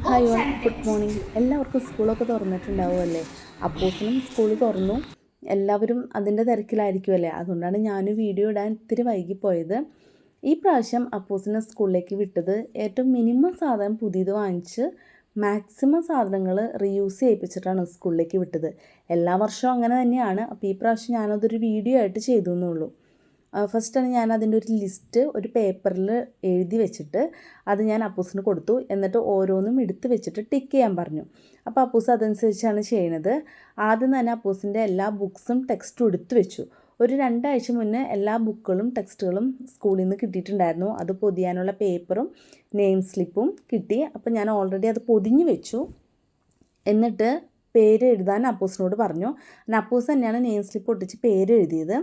Hi all, good morning. എല്ലാവർക്കും സ്കൂളൊക്കെ തുറന്നിട്ടുണ്ടാവുമല്ലേ? അപ്പോഴത്തേനും സ്കൂൾ തുറന്നു, എല്ലാവരും അതിൻ്റെ തിരക്കിലായിരിക്കുമല്ലേ. അതുകൊണ്ടാണ് ഞാൻ വീഡിയോ ഇടാൻ ഇത്തിരി വൈകിപ്പോയത്. ഈ പ്രാവശ്യം അപ്പോസിനെ സ്കൂളിലേക്ക് വിട്ടത് ഏറ്റവും മിനിമം സാധനം പുതിയത് വാങ്ങിച്ച് മാക്സിമം സാധനങ്ങൾ റീയൂസ് ചെയ്യിപ്പിച്ചിട്ടാണ് സ്കൂളിലേക്ക് വിട്ടത്. എല്ലാ വർഷവും അങ്ങനെ തന്നെയാണ്. അപ്പോൾ ഈ പ്രാവശ്യം ഞാനതൊരു വീഡിയോ ആയിട്ട് ചെയ്തു എന്നുള്ളൂ. ഫസ്റ്റാണ് ഞാൻ അതിൻ്റെ ഒരു ലിസ്റ്റ് ഒരു പേപ്പറിൽ എഴുതി വെച്ചിട്ട് അത് ഞാൻ അപ്പൂസിന് കൊടുത്തു. എന്നിട്ട് ഓരോന്നും എടുത്ത് വെച്ചിട്ട് ടിക്ക് ചെയ്യാൻ പറഞ്ഞു. അപ്പോൾ അപ്പൂസ് അതനുസരിച്ചാണ് ചെയ്യണത്. ആദ്യം തന്നെ അപ്പൂസിൻ്റെ എല്ലാ ബുക്സും ടെക്സ്റ്റും എടുത്തു വെച്ചു. ഒരു 2 ആഴ്ച മുന്നേ എല്ലാ ബുക്കുകളും ടെക്സ്റ്റുകളും സ്കൂളിൽ നിന്ന് കിട്ടിയിട്ടുണ്ടായിരുന്നു. അത് പൊതിയാനുള്ള പേപ്പറും നെയിം സ്ലിപ്പും കിട്ടി. അപ്പോൾ ഞാൻ ഓൾറെഡി അത് പൊതിഞ്ഞ് വെച്ചു. എന്നിട്ട് പേര് എഴുതാൻ അപ്പൂസിനോട് പറഞ്ഞു. അപ്പൂസ് തന്നെയാണ് നെയിം സ്ലിപ്പ് ഒട്ടിച്ച് പേര് എഴുതിയത്.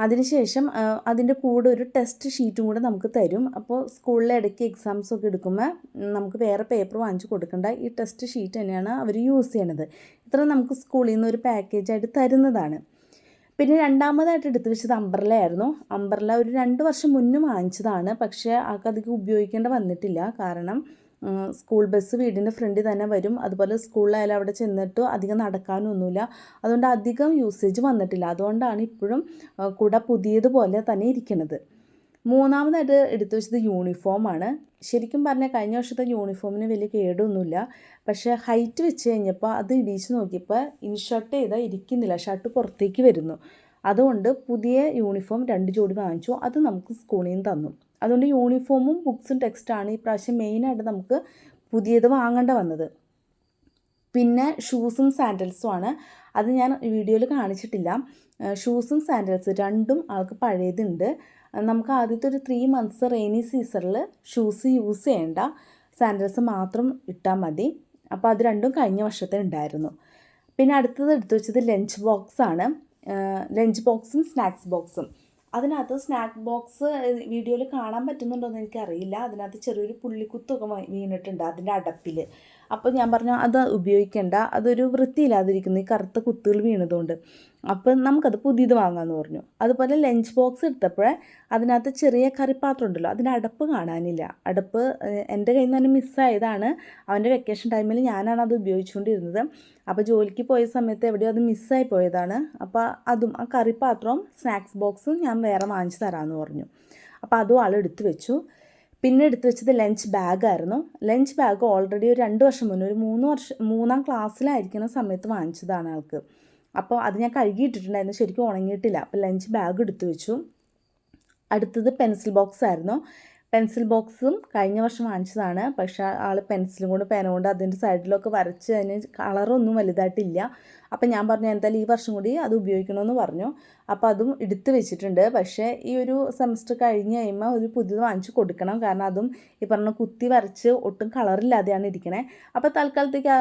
അതിനുശേഷം അതിൻ്റെ കൂടെ ഒരു ടെസ്റ്റ് ഷീറ്റും കൂടെ നമുക്ക് തരും. അപ്പോൾ സ്കൂളിലെ ഇടയ്ക്ക് എക്സാംസൊക്കെ എടുക്കുമ്പോൾ നമുക്ക് വേറെ പേപ്പർ വാങ്ങിച്ച് കൊടുക്കേണ്ട, ഈ ടെസ്റ്റ് ഷീറ്റ് തന്നെയാണ് അവർ യൂസ് ചെയ്യണത്. ഇത്ര നമുക്ക് സ്കൂളിൽ നിന്ന് ഒരു പാക്കേജായിട്ട് തരുന്നതാണ്. പിന്നെ രണ്ടാമതായിട്ട് എടുത്തു വെച്ചത് അംബ്രല ആയിരുന്നു. അംബ്രല ഒരു 2 വർഷം മുന്നേ വാങ്ങിച്ചതാണ്. പക്ഷേ ആൾക്കധികം ഉപയോഗിക്കേണ്ട വന്നിട്ടില്ല. കാരണം സ്കൂൾ ബസ് വീടിൻ്റെ ഫ്രണ്ടിൽ തന്നെ വരും. അതുപോലെ സ്കൂളിലായാലും അവിടെ ചെന്നിട്ട് അധികം നടക്കാനൊന്നുമില്ല. അതുകൊണ്ട് അധികം യൂസേജ് വന്നിട്ടില്ല. അതുകൊണ്ടാണ് ഇപ്പോഴും കുട പുതിയതുപോലെ തന്നെ ഇരിക്കുന്നത്. മൂന്നാമതായിട്ട് എടുത്തു വെച്ചത് യൂണിഫോമാണ്. ശരിക്കും പറഞ്ഞാൽ കഴിഞ്ഞ വർഷത്തെ യൂണിഫോമിന് വലിയ കേടൊന്നുമില്ല. പക്ഷേ ഹൈറ്റ് വെച്ച് കഴിഞ്ഞപ്പോൾ അത് ഇടിച്ച് നോക്കിയപ്പോൾ ഇൻഷർട്ട് ചെയ്താൽ ഇരിക്കുന്നില്ല, ഷർട്ട് പുറത്തേക്ക് വരുന്നു. അതുകൊണ്ട് പുതിയ യൂണിഫോം 2 ജോഡി വാങ്ങിച്ചു. അത് നമുക്ക് സ്കൂളിൽ നിന്ന് തന്നു. അതുകൊണ്ട് യൂണിഫോമും ബുക്സും ടെക്സ്റ്റാണ് ഈ പ്രാവശ്യം മെയിനായിട്ട് നമുക്ക് പുതിയത് വാങ്ങേണ്ട വന്നത്. പിന്നെ ഷൂസും സാൻഡൽസും ആണ്. അത് ഞാൻ വീഡിയോയിൽ കാണിച്ചിട്ടില്ല. ഷൂസും സാൻഡൽസ് രണ്ടും ആൾക്ക് പഴയതുണ്ട്. നമുക്ക് ആദ്യത്തെ ഒരു 3 മന്ത്സ് റെയിനി സീസണിൽ ഷൂസ് യൂസ് ചെയ്യേണ്ട, സാൻഡൽസ് മാത്രം ഇട്ടാൽ മതി. അപ്പോൾ അത് രണ്ടും കഴിഞ്ഞ വർഷത്തെ ഉണ്ടായിരുന്നു. പിന്നെ അടുത്തത് എടുത്തു വെച്ചത് ലഞ്ച് ബോക്സാണ്. ലഞ്ച് ബോക്സും സ്നാക്സ് ബോക്സും. അതിനകത്ത് സ്നാക്ക് ബോക്സ് വീഡിയോയിൽ കാണാൻ പറ്റുന്നുണ്ടോ എന്ന് എനിക്കറിയില്ല. അതിനകത്ത് ചെറിയൊരു പുള്ളിക്കുത്തൊക്കെ വീണിട്ടുണ്ട് അതിൻ്റെ അടപ്പിൽ. അപ്പോൾ ഞാൻ പറഞ്ഞു അത് ഉപയോഗിക്കേണ്ട, അതൊരു വൃത്തിയില്ലാതിരിക്കുന്നു, ഈ കറുത്ത കുത്തുകൾ വീണതുകൊണ്ട്. അപ്പം നമുക്കത് പുതിയത് വാങ്ങാമെന്ന് പറഞ്ഞു. അതുപോലെ ലഞ്ച് ബോക്സ് എടുത്തപ്പോഴേ അതിനകത്ത് ചെറിയ കറിപ്പാത്രം ഉണ്ടല്ലോ, അതിൻ്റെ അടപ്പ് കാണാനില്ല. അടപ്പ് എൻ്റെ കയ്യിൽ നിന്ന് തന്നെ മിസ്സായതാണ്. അവൻ്റെ വെക്കേഷൻ ടൈമിൽ ഞാനാണ് അത് ഉപയോഗിച്ചുകൊണ്ടിരുന്നത്. അപ്പോൾ ജോലിക്ക് പോയ സമയത്ത് എവിടെയോ അത് മിസ്സായി പോയതാണ്. അപ്പോൾ അതും ആ കറിപ്പാത്രവും സ്നാക്സ് ബോക്സും ഞാൻ വേറെ വാങ്ങിച്ചു തരാമെന്ന് പറഞ്ഞു. അപ്പോൾ അതും ആൾ എടുത്തു വെച്ചു. പിന്നെ എടുത്തു വെച്ചത് ലഞ്ച് ബാഗായിരുന്നു. ലഞ്ച് ബാഗ് ഓൾറെഡി ഒരു 2 വർഷം മുന്നേ, ഒരു 3-ാം ക്ലാസ്സിലായിരിക്കുന്ന സമയത്ത് വാങ്ങിച്ചതാണ് ആൾക്ക്. അപ്പോൾ അത് ഞാൻ കഴുകിയിട്ടിട്ടുണ്ടായിരുന്നു, ശരിക്കും ഉണങ്ങിയിട്ടില്ല. അപ്പോൾ ലഞ്ച് ബാഗ് എടുത്തു വെച്ചു. അടുത്തത് പെൻസിൽ ബോക്സ് ആയിരുന്നു. പെൻസിൽ ബോക്സും കഴിഞ്ഞ വർഷം വാങ്ങിച്ചതാണ്. പക്ഷേ ആൾ പെൻസിലും കൊണ്ട് പേന കൊണ്ട് അതിൻ്റെ സൈഡിലൊക്കെ വരച്ച് അതിന് കളറൊന്നും വലുതായിട്ടില്ല. അപ്പം ഞാൻ പറഞ്ഞു എന്തായാലും ഈ വർഷം കൂടി അത് ഉപയോഗിക്കണമെന്ന് പറഞ്ഞു. അപ്പോൾ അതും എടുത്ത് വെച്ചിട്ടുണ്ട്. പക്ഷേ ഈ ഒരു സെമസ്റ്റർ കഴിഞ്ഞ് കഴിയുമ്പോൾ ഒരു പുതിയത് വാങ്ങിച്ച് കൊടുക്കണം. കാരണം അതും ഈ പറഞ്ഞ കുത്തി വരച്ച് ഒട്ടും കളറില്ലാതെയാണ് ഇരിക്കണേ. അപ്പോൾ തൽക്കാലത്തേക്ക്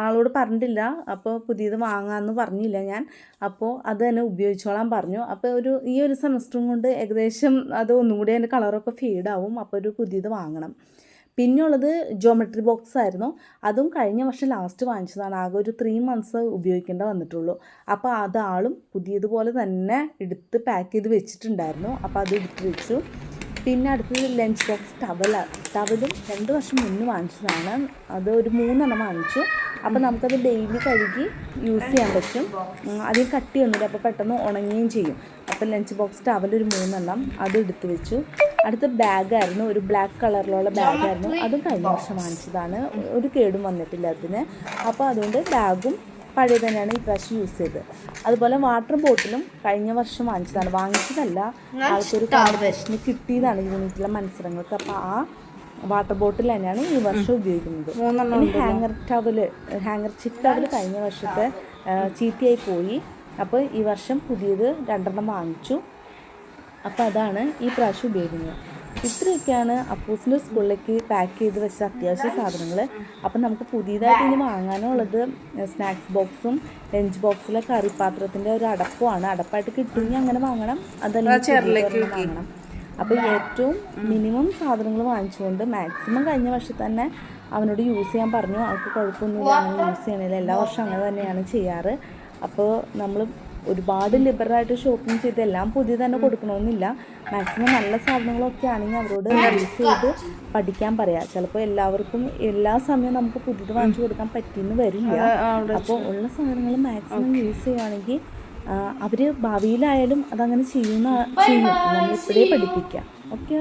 ആളോട് പറഞ്ഞിട്ടില്ല. അപ്പോൾ പുതിയത് വാങ്ങാമെന്ന് പറഞ്ഞില്ല ഞാൻ. അപ്പോൾ അത് തന്നെ ഉപയോഗിച്ചോളാൻ പറഞ്ഞു. അപ്പോൾ ഈ ഒരു സെമസ്റ്ററും കൊണ്ട് ഏകദേശം അത് ഒന്നും കൂടി അതിൻ്റെ കളറൊക്കെ ഫീഡാവും. അപ്പോൾ ഒരു പുതിയത് വാങ്ങണം. പിന്നെയുള്ളത് ജോമെട്രി ബോക്സ് ആയിരുന്നു. അതും കഴിഞ്ഞ വർഷം ലാസ്റ്റ് വാങ്ങിച്ചതാണ്. ആകെ ഒരു 3 മന്ത്സ് ഉപയോഗിക്കേണ്ട വന്നിട്ടുള്ളൂ. അപ്പോൾ അത് ആളും പുതിയതുപോലെ തന്നെ എടുത്ത് പാക്ക് ചെയ്ത് വെച്ചിട്ടുണ്ടായിരുന്നു. അപ്പോൾ അത് എടുത്ത് വെച്ചു. പിന്നെ അടുത്തത് ലഞ്ച് ബോക്സ് ടവലും 2 വർഷം മുന്നേ വാങ്ങിച്ചതാണ്. അത് ഒരു 3 എണ്ണം വാങ്ങിച്ചു. അപ്പോൾ നമുക്കത് ഡെയിലി കഴുകി യൂസ് ചെയ്യാൻ പറ്റും. അതിൽ കട്ടിയൊന്നുമില്ല, അപ്പോൾ പെട്ടെന്ന് ഉണങ്ങുകയും ചെയ്യും. അപ്പോൾ ലഞ്ച് ബോക്സ് ടവൽ ഒരു 3 എണ്ണം അത് എടുത്ത് വെച്ചു. അടുത്ത ബാഗായിരുന്നു, ഒരു ബ്ലാക്ക് കളറിലുള്ള ബാഗായിരുന്നു. അതും കഴിഞ്ഞ വർഷം വാങ്ങിച്ചതാണ്. ഒരു കേടും വന്നിട്ടില്ല അതിന്. അപ്പോൾ അതുകൊണ്ട് ബാഗും പഴയ തന്നെയാണ് ഈ പ്രാവശ്യം യൂസ് ചെയ്തത്. അതുപോലെ വാട്ടർ ബോട്ടിലും കഴിഞ്ഞ വർഷം വാങ്ങിച്ചതല്ല, ആൾക്കൊരു കോമ്പറ്റീഷന് കിട്ടിയതാണ് യൂണിറ്റിലെ മത്സരങ്ങൾക്ക്. അപ്പോൾ ആ വാട്ടർ ബോട്ടിൽ തന്നെയാണ് ഈ വർഷം ഉപയോഗിക്കുന്നത്. ഹാങ്ങർ ചിഫ് ടവൽ കഴിഞ്ഞ വർഷത്തെ ചീത്തയായി പോയി. അപ്പോൾ ഈ വർഷം പുതിയത് 2 എണ്ണം വാങ്ങിച്ചു. അപ്പോൾ അതാണ് ഈ പ്രാവശ്യം ഉപയോഗിക്കുന്നത്. ഇത്രയൊക്കെയാണ് അപ്പൂസിൻ്റെ സ്കൂളിലേക്ക് പാക്ക് ചെയ്ത് വെച്ച അത്യാവശ്യ സാധനങ്ങൾ. അപ്പം നമുക്ക് പുതിയതായിട്ട് ഇനി വാങ്ങാനുള്ളത് സ്നാക്സ് ബോക്സും ലഞ്ച് ബോക്സിലെ കറിപ്പാത്രത്തിൻ്റെ ഒരു അടപ്പുമാണ്. അടപ്പായിട്ട് കിട്ടുമെങ്കിൽ അങ്ങനെ വാങ്ങണം, അതല്ലെങ്കിൽ വാങ്ങണം. അപ്പോൾ ഏറ്റവും മിനിമം സാധനങ്ങൾ വാങ്ങിച്ചുകൊണ്ട് മാക്സിമം കഴിഞ്ഞ വർഷം തന്നെ അവനോട് യൂസ് ചെയ്യാൻ പറഞ്ഞു. അവൾക്ക് കുഴപ്പമൊന്നുമില്ല, അങ്ങനെ യൂസ് ചെയ്യണില്ല. എല്ലാ വർഷവും അങ്ങനെ തന്നെയാണ് ചെയ്യാറ്. അപ്പോൾ നമ്മൾ ഒരുപാട് ലിബറലായിട്ട് ഷോപ്പിംഗ് ചെയ്ത് എല്ലാം പുതിയത് തന്നെ കൊടുക്കണമെന്നില്ല. മാക്സിമം നല്ല സാധനങ്ങളൊക്കെ ആണെങ്കിൽ അവരോട് യൂസ് ചെയ്ത് പഠിക്കാൻ പറയാം. ചിലപ്പോൾ എല്ലാവർക്കും എല്ലാ സമയവും നമുക്ക് പുതിയത് വാങ്ങിച്ചു കൊടുക്കാൻ പറ്റിയെന്ന് വരില്ല. അപ്പോൾ ഉള്ള സാധനങ്ങൾ മാക്സിമം യൂസ് ചെയ്യുകയാണെങ്കിൽ അവർ ഭാവിയിലായാലും അതങ്ങനെ ചെയ്യും. നമ്മളിപ്പോഴേ പഠിപ്പിക്കാം. ഓക്കെ.